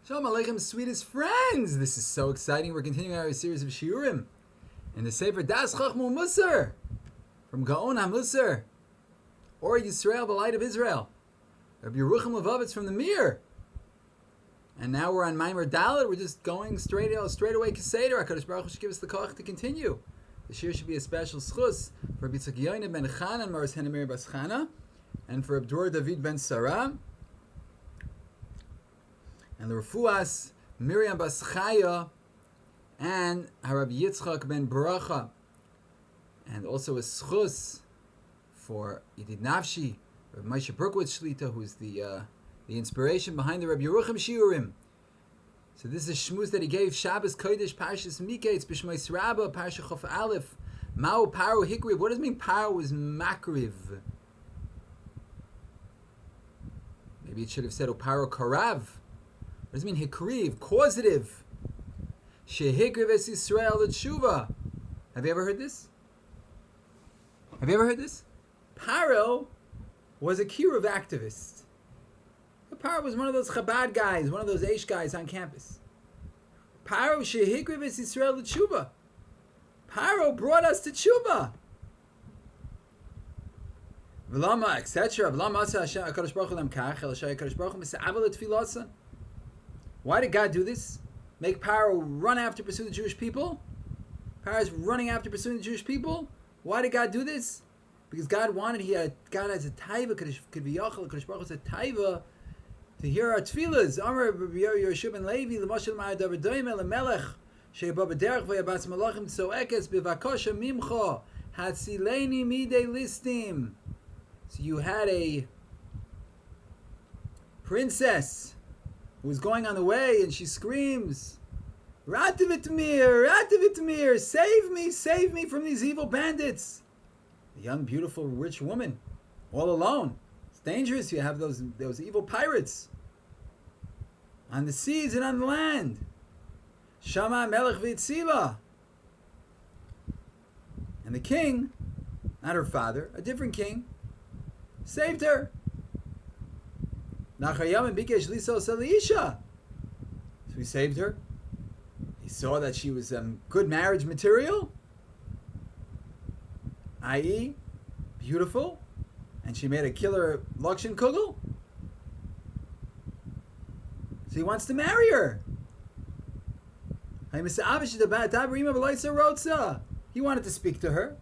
Shalom Aleichem, sweetest friends! This is so exciting. We're continuing our series of Shiurim in the Sefer Das Chachmu Musar from Gaon HaMusar, or Yisrael, the light of Israel. Rabbi Yerucham Levovitz from the Mir. And now we're on Maimer Dalet. We're just going straight away Keseder. HaKadosh Baruch Hu should give us the koch to continue. The shir should be a special schus for Rabbi Yitzchak Yoina ben Chana and Maris Henamir Bas Chana, and for Abdur David ben Sarah, and the Refuas Miriam Bas Chaya, and Rabbi Yitzchak ben Baracha, and also a schus for Yedid Nafshi, Rabbi Moshe Berkowitz Shlita, who's the inspiration behind the Rabbi Yerucham Shiurim. So this is a shmuz that he gave Shabbos Kodesh Parshas Miketz B'Shmos Rabbah Parsha Chof Aleph Mao Paro Hikriv. What does it mean? Paro is makriv. Maybe it should have said Paro Karav. What does it mean? Hikriv, causative. Shehikriv es Yisrael l'tshuva. Have you ever heard this? Paro was a Kiruv activist. Paro was one of those Chabad guys, one of those Eish guys on campus. Paro shehikriv es Yisrael l'tshuva. Paro brought us to tshuva. V'lama, etc. V'lama asa Hashem HaKadosh Baruch Hu lam kach, el shai HaKadosh Baruch Hu misa'ava l'tfilasa. Why did God do this? Make Paro run after pursue the Jewish people? Paro is running after pursuing the Jewish people? Why did God do this? Because God wanted, God has a taiva, K'viyachal, HaKadosh Baruch Hu has a taiva to hear our tefillas. Amar Yehoshua ben Levi, l'mashal ma'adav doime l'melech, she'ba b'derech v'yabas malachim tzoekes b'vakosha mimcha, hatzileni midei listim. So you had a princess who was going on the way, and she screams, Rativitmir, save me from these evil bandits. The young, beautiful, rich woman, all alone. It's dangerous. You have those evil pirates on the seas and on the land. Shama Melech V'Yitzila. And the king, not her father, a different king, saved her. Nachayam and Bikesh Liso Salisha. So he saved her. He saw that she was good marriage material, i.e., beautiful, and she made a killer Lakshan Kugel. So he wants to marry her. He wanted to speak to her.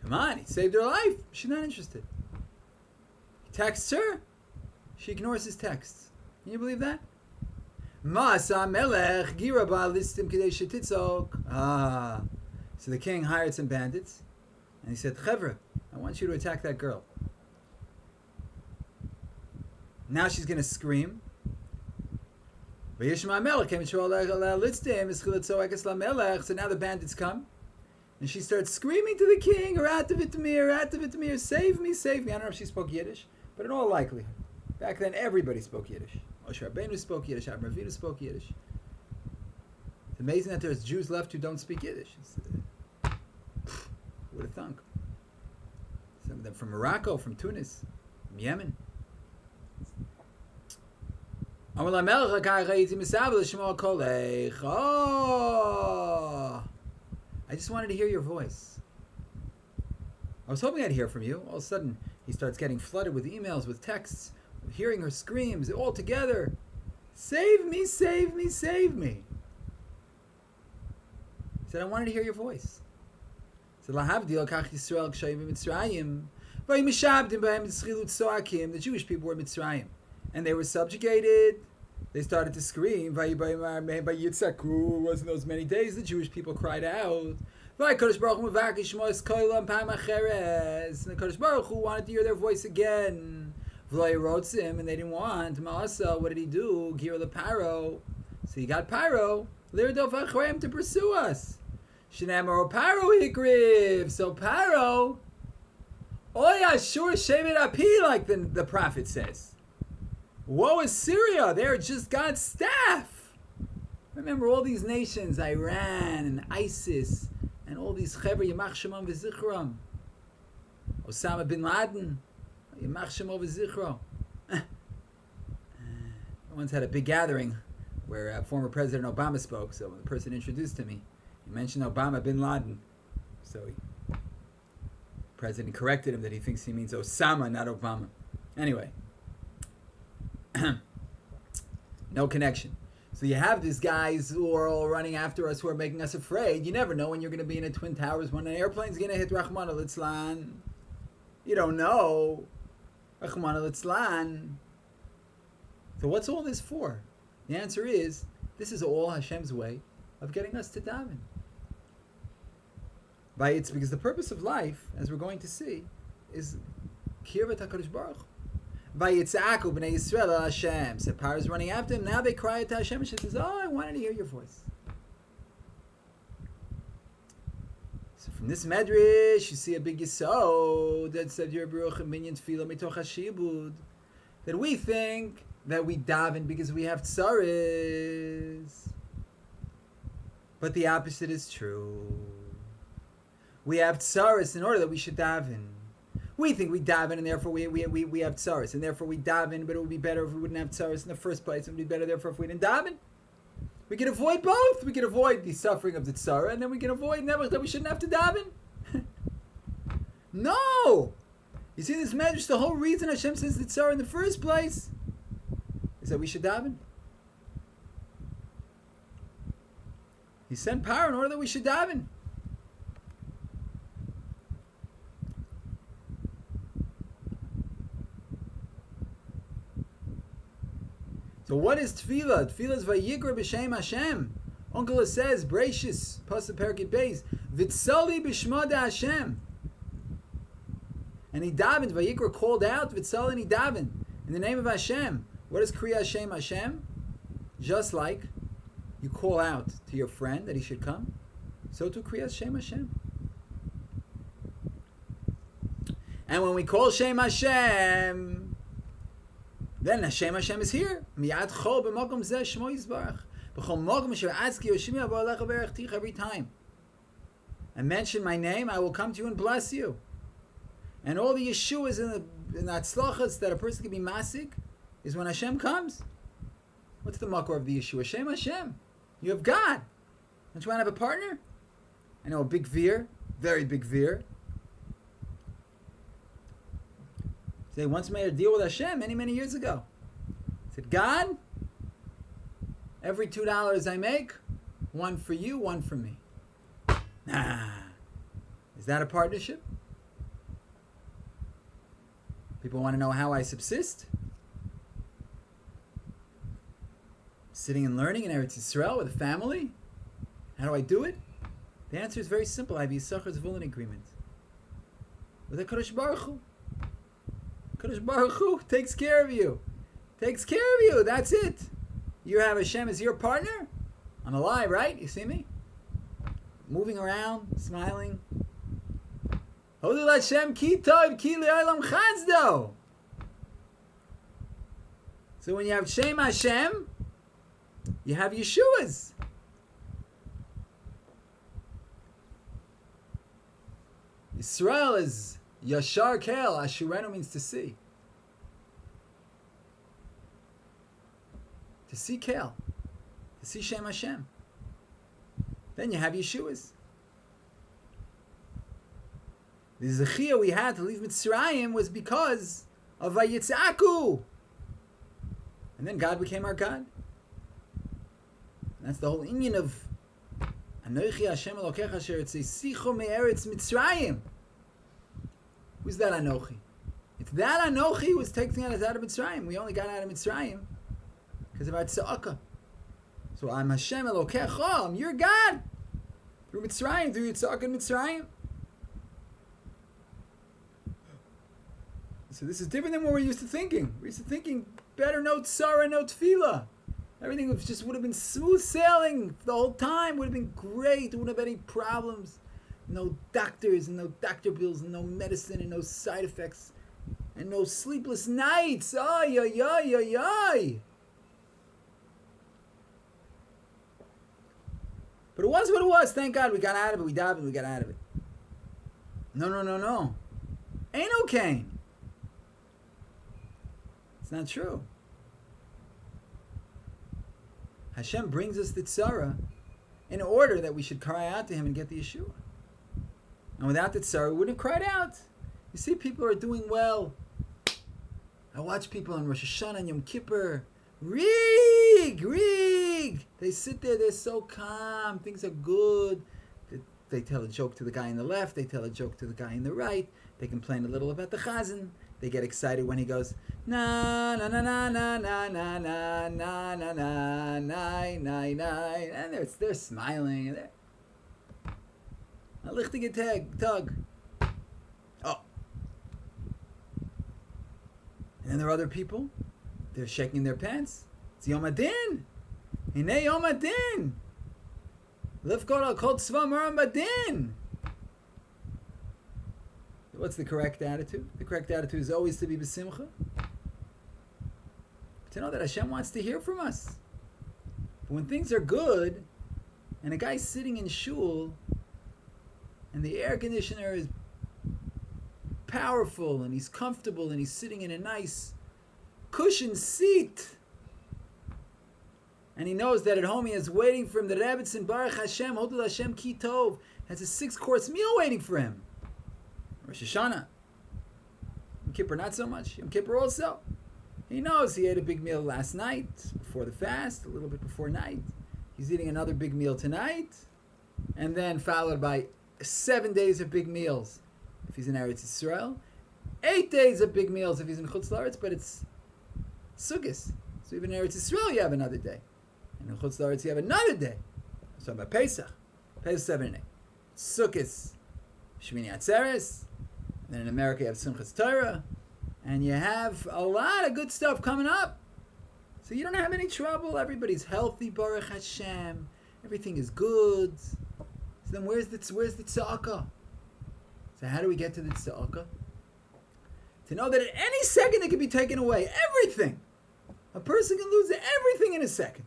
Come on, he saved her life. She's not interested. He texts her. She ignores his texts. Can you believe that? So the king hired some bandits, and he said, Chevra, I want you to attack that girl. Now she's going to scream. So now the bandits come, and she starts screaming to the king, Rativitmir, save me. I don't know if she spoke Yiddish, but in all likelihood, back then everybody spoke Yiddish. Moshe Rabbeinu spoke Yiddish, Avraham Avinu spoke Yiddish. It's amazing that there's Jews left who don't speak Yiddish. Who would have thunk? Some of them from Morocco, from Tunis, from Yemen. Oh! I just wanted to hear your voice. I was hoping I'd hear from you. All of a sudden, he starts getting flooded with emails, with texts, hearing her screams all together. Save me. He said, I wanted to hear your voice. He said, the Jewish people were Mitzrayim, and they were subjugated. They started to scream. Wasn't those many days the Jewish people cried out. And the Kadosh Baruch Hu wanted to hear their voice again. And they didn't want. What did he do? Paro. So he got Paro to pursue us. Shenamar Paro hikriv. So Paro, Oya Shur Shevet Api, like the prophet says. Woe is Syria! They're just God's staff. Remember all these nations, Iran and ISIS, and all these Chever Yamach Shemam v'Zichram, Osama bin Laden, Yamach Shemam v'Zichram. once had a big gathering where former President Obama spoke. So when the person introduced to me, he mentioned Obama bin Laden. So the president corrected him that he thinks he means Osama, not Obama. Anyway, no connection. So you have these guys who are all running after us, who are making us afraid. You never know when you're going to be in a Twin Towers, when an airplane's going to hit Rahman al-Islan. You don't know. Rahman al-Islan. So what's all this for? The answer is, this is all Hashem's way of getting us to daven. It's because the purpose of life, as we're going to see, is Kirvat HaKadosh Baruch Hu. Vayitzaku b'nei Yisrael al Hashem. So Pharaoh is running after him. Now they cry out to Hashem, and she says, "Oh, I wanted to hear your voice." So from this medrash, you see a big yisod that said, "Your Baruch Minyan Tefilla mitoch hashibud." That we think that we daven because we have tzaris, but the opposite is true. We have tzaris in order that we should daven. We think we daven, and therefore we have tzaris, and therefore we daven, but it would be better if we wouldn't have tzaris in the first place. It would be better, therefore, if we didn't daven. We can avoid both. We can avoid the suffering of the tzara, and then we can avoid that we shouldn't have to daven. No! You see this medrash, the whole reason Hashem says the tzara in the first place is that we should daven. He sent power in order that we should daven. So what is tefillah? Tefillah is vayikra b'shem Hashem. Uncle says, Breishis, Pasuk Perkei Beis, Vitzali b'shma da Hashem. And he davened, vayikra called out, Vitzali, and he davened, in the name of Hashem. What is Kriya Hashem Hashem? Just like you call out to your friend that he should come, so to Kriya Hashem Hashem. And when we call Shem Hashem, then Hashem Hashem is here. Miyad chol b'makom zeh shmo yizbarach. B'chol makom asher atzki yoshimi avo alecha v'erechtich. Every time I mention my name, I will come to you and bless you. And all the Yeshuas and the tzlachas that a person can be masik is when Hashem comes. What's the makor of the Yeshua? Hashem Hashem. You have God. Don't you want to have a partner? I know a big veer, very big veer. They once made a deal with Hashem many, many years ago. He said, God, every $2 I make, one for you, one for me. Nah. Is that a partnership? People want to know how I subsist? Sitting and learning in Eretz Yisrael with a family? How do I do it? The answer is very simple. I have Yisachar Zvulun agreement with HaKadosh Baruch Hu. Kadosh Baruch Hu takes care of you. Takes care of you. That's it. You have Hashem as your partner. I'm alive, right? You see me? Moving around, smiling. Hodul Hashem ki tov ki le'olam chazdo. So when you have Shem Hashem, you have Yeshuas. Israel is Yashar Kel. Ashurenu means to see. To see Kel. To see Shem Hashem. Then you have Yeshuas. The Zechiyah we had to leave Mitzrayim was because of Vayitzaku. And then God became our God. And that's the whole inyan of Anochi Hashem Elokecha Asher Etzisicho Me'eretz Mitzrayim. Who's that Anochi? It's that Anochi who was taking us out of Mitzrayim. We only got out of Mitzrayim because of our tzedakah. So I'm Hashem Elokecha. I'm your God. Through Mitzrayim, through your tzedakah in Mitzrayim. So this is different than what we're used to thinking. We're used to thinking better no tzara, no tefillah. Everything would have been smooth sailing the whole time. Would have been great. There wouldn't have been any problems. No doctors and no doctor bills and no medicine and no side effects and no sleepless nights. Ay, ay, ay, ay, ay. But it was what it was. Thank God we got out of it. We davened, we got out of it. No. Ain't no Cain. It's not true. Hashem brings us the tzara in order that we should cry out to Him and get the Yeshua. And without the tzara, we wouldn't have cried out. You see, people are doing well. I watch people on Rosh Hashanah and Yom Kippur. Rig! They sit there, they're so calm, things are good. They tell a joke to the guy on the left, they tell a joke to the guy on the right, they complain a little about the chazan. They get excited when he goes, na na na na na na na na na na na na na, and they're smiling. And a lichtige tug. Oh. And then there are other people, they're shaking their pants. It's Yom Adin. Hinei Yom Adin. Lifkot al kol tzva maram badin. What's the correct attitude? The correct attitude is always to be b'simcha. To know that Hashem wants to hear from us. But when things are good, and a guy's sitting in shul, and the air conditioner is powerful, and he's comfortable, and he's sitting in a nice cushioned seat, and he knows that at home he is waiting for him, the Rebbetzin Baruch Hashem, Hodul Hashem Ki Tov, has a 6-course meal waiting for him. Rosh Hashanah. Yom Kippur not so much. Yom Kippur also. He knows he ate a big meal last night, before the fast, a little bit before night. He's eating another big meal tonight, and then followed by 7 days of big meals if he's in Eretz Yisrael, 8 days of big meals if he's in Chutz La'aretz, but it's Sukkot. So even in Eretz Yisrael you have another day. And in Chutz La'aretz you have another day. I'm talking about Pesach. Pesach 7 and 8. Sukkot, Shmini Atzeres. And then in America you have Simchas Torah. And you have a lot of good stuff coming up. So you don't have any trouble. Everybody's healthy, Baruch Hashem. Everything is good. So then where's the tzedakah? So how do we get to the tzedakah? To know that at any second it can be taken away. Everything. A person can lose everything in a second.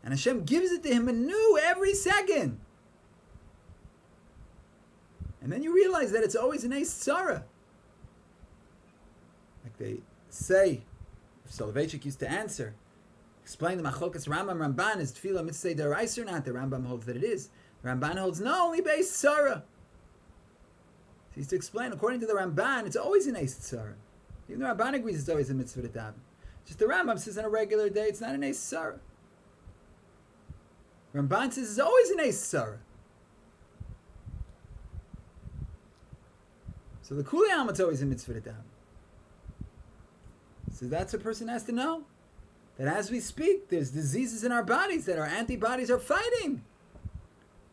And Hashem gives it to him anew every second. And then you realize that it's always an ace tzara. Like they say, Soloveitchik used to answer, explain the Machlokas Rambam Ramban, is Tefilla mitzvah deraisa or not? The Rambam holds that it is. The Ramban holds no, only base tzara. So he used to explain, according to the Ramban, it's always an ace tzara. Even the Ramban agrees it's always a mitzvah to daven. Just the Rambam says on a regular day it's not an ace tzara. Ramban says it's always an ace tzara. So the Kuli Alma is always a mitzvah to daven. So that's a person has to know. That as we speak, there's diseases in our bodies that our antibodies are fighting.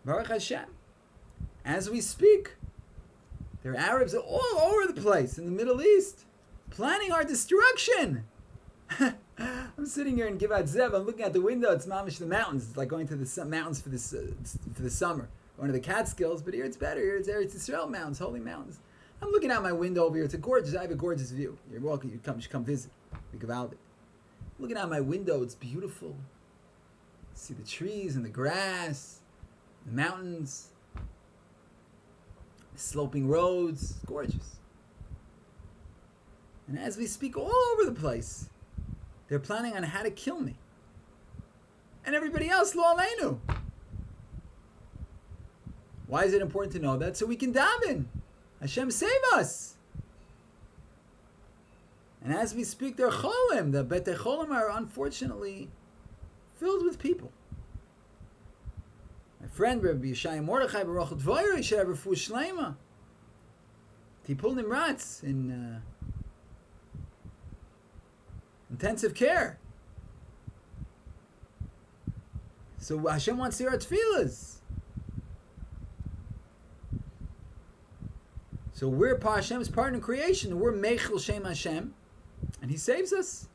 Baruch Hashem. As we speak, there are Arabs all over the place in the Middle East planning our destruction. I'm sitting here in Givat Zev. I'm looking at the window. It's mamish the mountains. It's like going to the mountains for the summer. Going to the Catskills, but here it's better. Here it's Eretz Yisrael mountains, holy mountains. I'm looking out my window over here. It's I have a gorgeous view. You're welcome. You come visit. We give out it. Looking out my window, it's beautiful. See the trees and the grass, the mountains, the sloping roads. It's gorgeous. And as we speak all over the place, they're planning on how to kill me. And everybody else, lo aleinu. Why is it important to know that? So we can daven. Hashem save us. And as we speak, they're cholim. The Bete Cholim are unfortunately filled with people. My friend Rabbi Yeshaya Mordechai Baruch Dvoyer should have refuah shleima. Tipul Nimratz in intensive care. So Hashem wants to hear our tefillas. So we're Hashem's part in creation. We're Meichel Shem Hashem. And He saves us.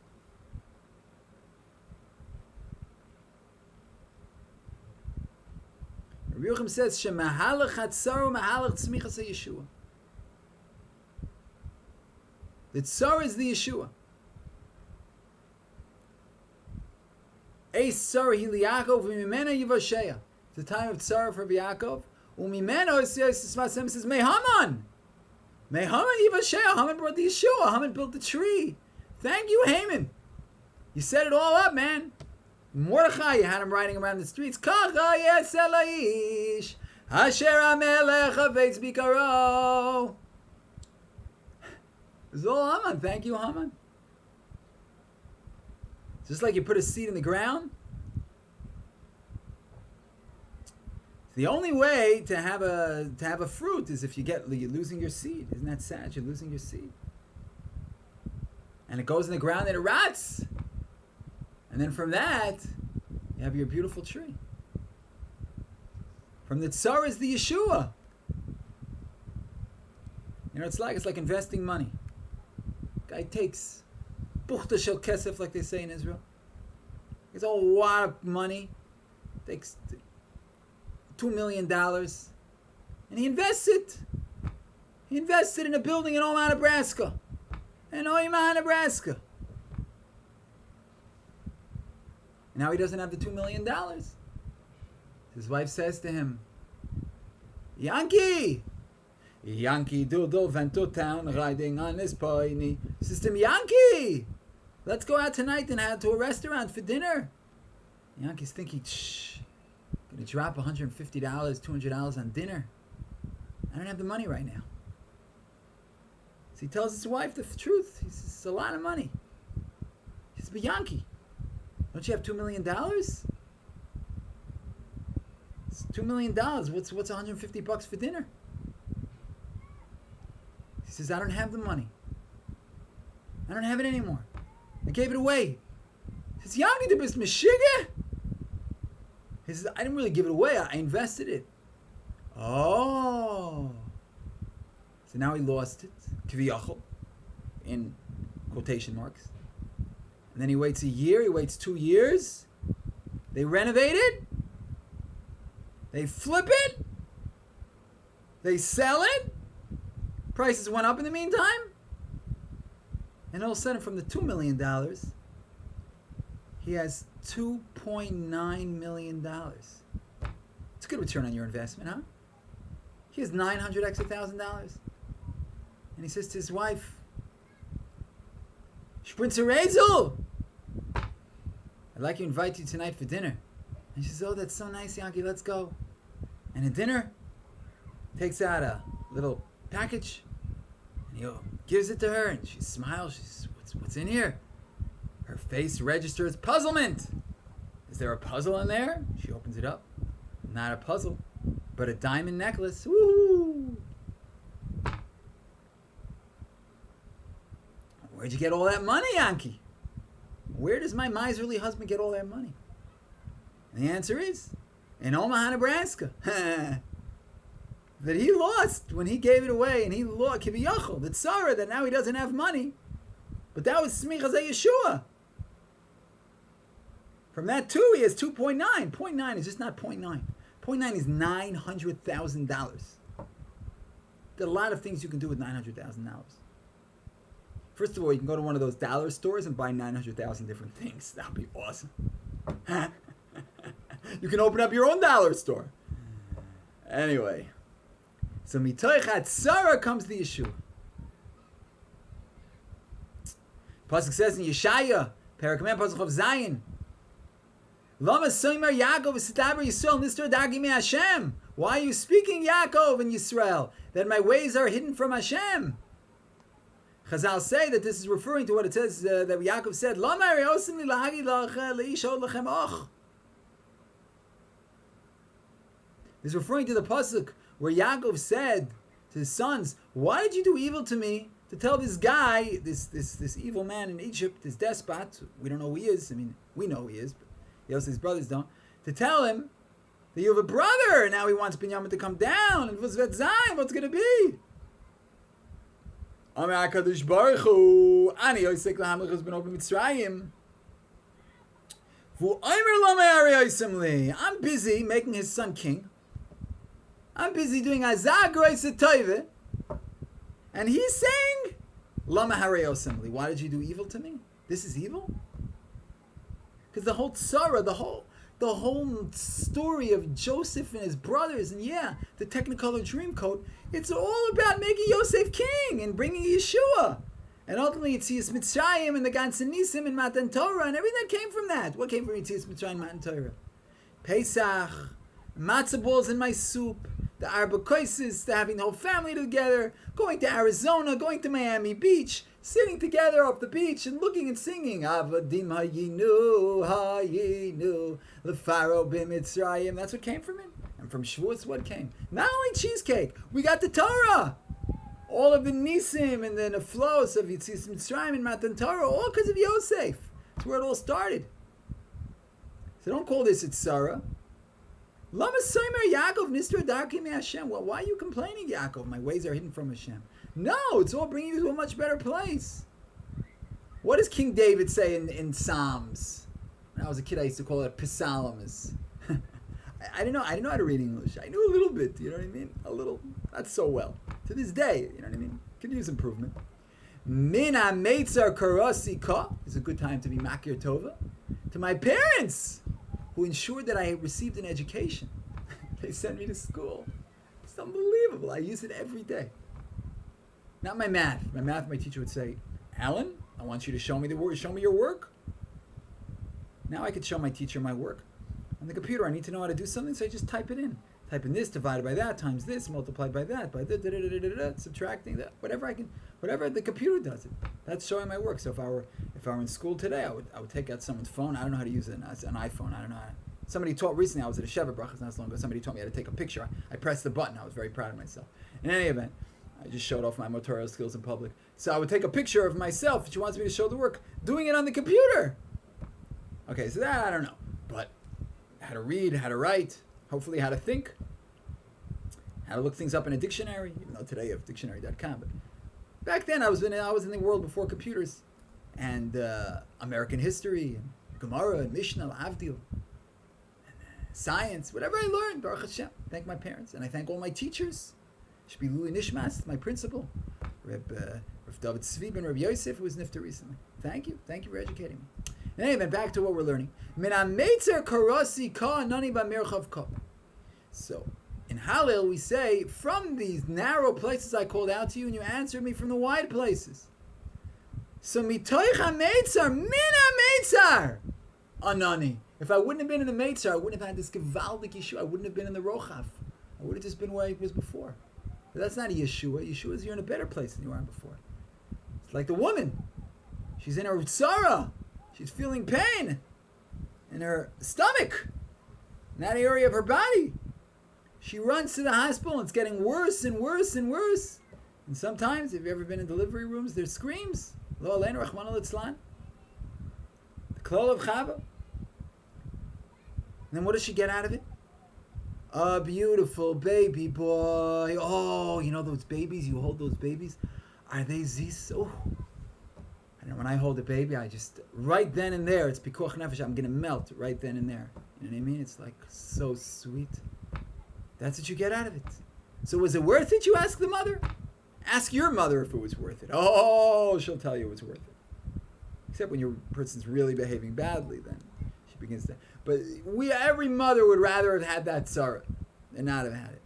Rabbi Yochum says, Shemahalach hatzaru mahalach tzmichas Yeshua. The tzar is the Yeshua. Eis tzar hi liYaakov u'mimena yivosheya. It's the time of tzar for Yaakov. U'mimena says Mehaman. Mehaman yivosheya. Haman brought the Yeshua. Haman built the tree. Thank you, Haman. You set it all up, man. Mordechai, you had him riding around the streets. Kacha yesel haish, asher hamelech havetz bikaro. This is all Haman. Thank you, Haman. Just like you put a seed in the ground. The only way to have a fruit is if you're losing your seed. Isn't that sad? You're losing your seed. And it goes in the ground and it rots. And then from that, you have your beautiful tree. From the tzara is the Yeshua. You know, it's like investing money. Guy takes buchta shel kesef, like they say in Israel. He has a lot of money. Takes $2 million. And he invests it. He invested in a building in Omaha, Nebraska. In Omaha, Nebraska. And now he doesn't have the $2 million. His wife says to him, Yankee doodle went to town riding on his pony. Says to him, Yankee, let's go out tonight and head to a restaurant for dinner. Yankee's thinking, gonna drop $150, $200 on dinner. I don't have the money right now. So he tells his wife the truth. He says, it's a lot of money. He says, but Yankee, don't you have $2 million? It's $2 million. What's $150 for dinner? He says, I don't have the money. I don't have it anymore. I gave it away. He says, Yankee, du bist Meshiga? He says, I didn't really give it away. I invested it. Oh. So now he lost it. Kviyachol. In quotation marks. And then he waits a year. He waits 2 years. They renovate it. They flip it. They sell it. Prices went up in the meantime. And all of a sudden, from the $2 million, he has $2.9 million. It's a good return on your investment, huh? He has $900 extra $1,000. And he says to his wife, Spritzer Rezel, I'd like to invite you tonight for dinner. And she says, oh, that's so nice, Yankee, let's go. And at dinner, takes out a little package, and he gives it to her, and she smiles. She says, what's in here? Her face registers puzzlement. Is there a puzzle in there? She opens it up. Not a puzzle, but a diamond necklace. Woo! Where'd you get all that money, Yankee? Where does my miserly husband get all that money? And the answer is, in Omaha, Nebraska. That he lost when he gave it away, and he lost Kiviyachol, the tzara, that now he doesn't have money. But that was Smichas Yeshua. From that too, he has 2.9. 0.9 is just not 0.9. 0.9 is $900,000. There are a lot of things you can do with $900,000. First of all, you can go to one of those dollar stores and buy 900,000 different things. That would be awesome. You can open up your own dollar store. Anyway, so mitoich hatzara comes the Yeshua. Pasuk says in Yeshaya, Perek Mem, Pasuk of Zion, Lama Soimer Yaakov v'Sitaber Yisrael Nistor Dagi Me Hashem. Why are you speaking, Yaakov and Yisrael, that my ways are hidden from Hashem? Chazal say that this is referring to what it says that Yaakov said, Lama Ariosim Li Lahagi Leishod Lachem Och. This is referring to the pasuk where Yaakov said to his sons, why did you do evil to me to tell this guy, this evil man in Egypt, this despot, we don't know who he is, I mean, we know who he is, but his brothers don't, to tell him that you have a brother, and now he wants Binyamin to come down, and what's going to be? I'm busy making his son king. I'm busy doing Azag Taive. And he's saying, Lama Harayosimli, why did you do evil to me? This is evil? Because the whole tzara, the whole story of Joseph and his brothers, and the Technicolor Dreamcoat, it's all about making Yosef king and bringing Yeshua. And ultimately, Yetzias Mitzrayim and the ganzen Nisim and Matan Torah and everything that came from that. What came from Yetzias Mitzrayim and Matan Torah? Pesach, matzah balls in my soup, the Arba Koises, the having the whole family together, going to Arizona, going to Miami Beach, sitting together off the beach and looking and singing Avadim Hayinu, Hayinu, Lefaro B'Mitzrayim. That's what came from it. And from Shavuos, what came? Not only cheesecake, we got the Torah. All of the Nisim and the Neflos of Yetzias Mitzrayim and Matan Torah, all because of Yosef. That's where it all started. So don't call this Itzara. Lama Soimer Yaakov Nistra Darki Me Hashem. Well, why are you complaining, Yaakov? My ways are hidden from Hashem. No, it's all bringing you to a much better place. What does King David say in Psalms? When I was a kid, I used to call it Psalms. I didn't know how to read English. I knew a little bit, you know what I mean? A little, not so well. To this day, you know what I mean? Could use improvement. Min ha-meitzar karasi ka is a good time to be makir tova. To my parents, who ensured that I received an education. They sent me to school. It's unbelievable. I use it every day. Not my math. My teacher would say, Alan, I want you to show me your work. Now I could show my teacher my work. On the computer, I need to know how to do something, so I just type it in. Type in this, divided by that, times this, multiplied by that, by subtracting that, whatever the computer does it. That's showing my work. So if I were in school today, I would take out someone's phone. I don't know how to use an iPhone. I don't know how to. Somebody taught recently, I was at a Sheva Brachas not so long ago, somebody taught me how to take a picture. I pressed the button. I was very proud of myself. In any event, I just showed off my motorial skills in public. So I would take a picture of myself. She wants me to show the work, doing it on the computer. Okay, so that I don't know. But how to read, how to write, hopefully how to think, how to look things up in a dictionary, even though today you have dictionary.com. But back then I was in the world before computers, and American history, and Gemara, and Mishnah, Avdil, and science, whatever I learned, Baruch Hashem. Thank my parents, and I thank all my teachers. Shbi Lui Nishmas, my principal, Reb David Tzvi ben Reb Yosef, who was nifter recently. Thank you for educating me. And anyway, back to what we're learning. So, in Hallel we say, from these narrow places I called out to you, and you answered me from the wide places. So, mitoich ha-meitzar, min ha-meitzar, anani. If I wouldn't have been in the Meitzar, I wouldn't have had this Gevaldik Yeshua. I wouldn't have been in the Rochav. I would have just been where I was before. But that's not a Yeshua. Yeshua is you're in a better place than you were before. It's like the woman. She's in her tzara. She's feeling pain in her stomach, in that area of her body. She runs to the hospital and it's getting worse and worse and worse. And sometimes, if you've ever been in delivery rooms, there's screams. Lo aleinu rachmana litzlan. The klal of Chava. And then what does she get out of it? A beautiful baby boy. Oh, you know those babies? You hold those babies? Are they zis? Oh. And when I hold a baby, I just, right then and there, it's pikuach nefesh, I'm going to melt right then and there. You know what I mean? It's like so sweet. That's what you get out of it. So was it worth it, you ask the mother? Ask your mother if it was worth it. Oh, she'll tell you it was worth it. Except when your person's really behaving badly, then she begins to. But every mother would rather have had that tzara than not have had it.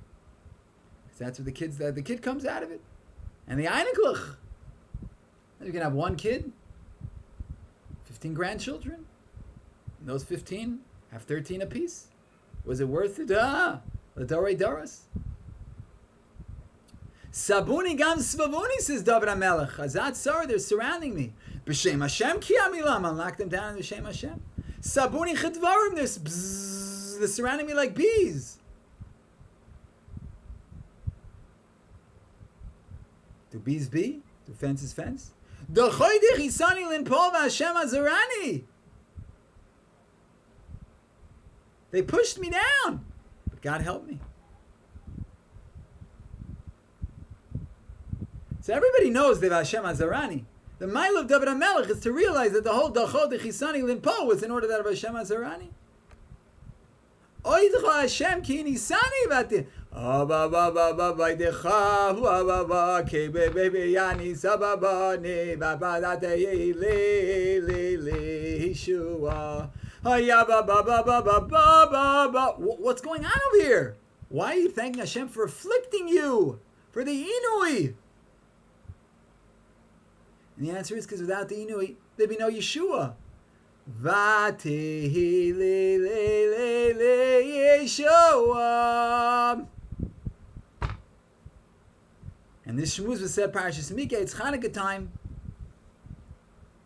Because that's what the kid comes out of it. And the einiglach. You can have one kid, 15 grandchildren, and those 15 have 13 apiece. Was it worth it? L'dorei doros. Sabuni gam svavuni, says David HaMelech. Azat tzara, they're surrounding me. B'shem Hashem ki amilam, I'll knock them down in B'shem Hashem. Sabuni chedvarim, they're surrounding me like bees. Do bees bee? Do fences fence? They pushed me down, but God helped me. So everybody knows the Hashem Azarani. The mile of David HaMelech is to realize that the whole Dachod Chisani Limpo was in order that of Hashem Azarani. Oidcha Hashem ki nisani vati. Ba ba ba ba ba de kha ba ba ke be be yani sababa ne ba ba da de le Yeshua. Ya ba ba ba ba ba ba ba. What's going on over here? Why are you thanking Hashem for afflicting you? For the inui. And the answer is because without the Inui, there'd be no Yeshua. Vatihi Yeshua. And this Shmuz was said Parashas Mikeh. It's Chanukah time.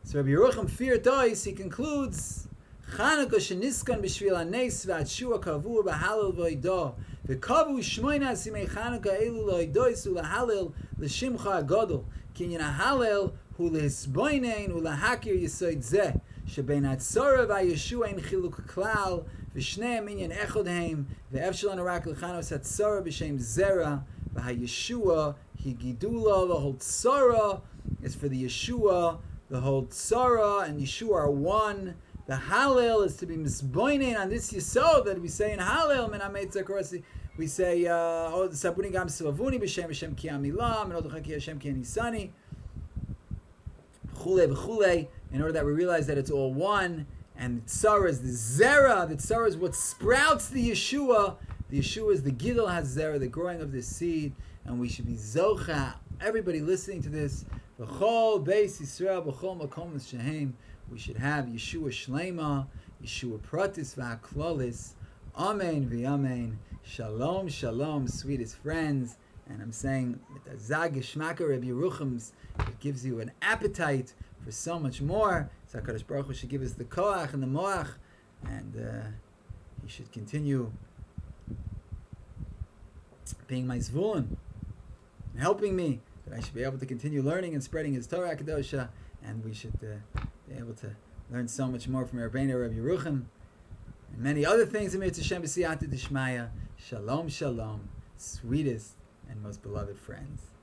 So Rabbi Yerucham Fir Tois, he concludes Chanukah sheniskan b'shvil hanes v'atshua kavu b'halil v'oidah v'kavu shmoina simei Chanukah elu loidois u'lahalil l'shimcha agadol kinyan ahalil hu lehisboinein u'lahakir yisoid zeh shebein atzora v'ayeshua ein chiluk klal v'shnei minyan echod heim v'efshalon arak l'chanos atzora b'shem zera v'hayeshua hi gidula. The whole tzora is for the Yeshua. The whole tzara and Yeshua are one. The Hallel is to be misboinin on this Yisod that we say in Hallel. We say, "Oh, Sabuni gam Savuni b'Shem Hashem ki amilam, and Odcha ki Hashem ki anisani." Chule v'chule. In order that we realize that it's all one, and the tzara is the zera. The tzara is what sprouts the Yeshua. The Yeshua is the Gidol has zera, the growing of this seed, and we should be zocha. Everybody listening to this. B'chol Beis Yisrael, b'chol makom shehem, we should have Yeshua Shlema, Yeshua Pratis v'Haklolis. Amen v'Amen. Shalom, shalom, sweetest friends. And I'm saying, with the Zag Geshmaka Rabbi Yerucham's, it gives you an appetite for so much more. So HaKadosh Baruch Hu should give us the koach and the moach, and He should continue being my zvulun, and helping me, that I should be able to continue learning and spreading His Torah Kedosha, and we should be able to learn so much more from Rabbeinu Rabbi Yerucham, and many other things in Mitzvah Shem B'Siyata D'Shmaya. Shalom, shalom, sweetest and most beloved friends.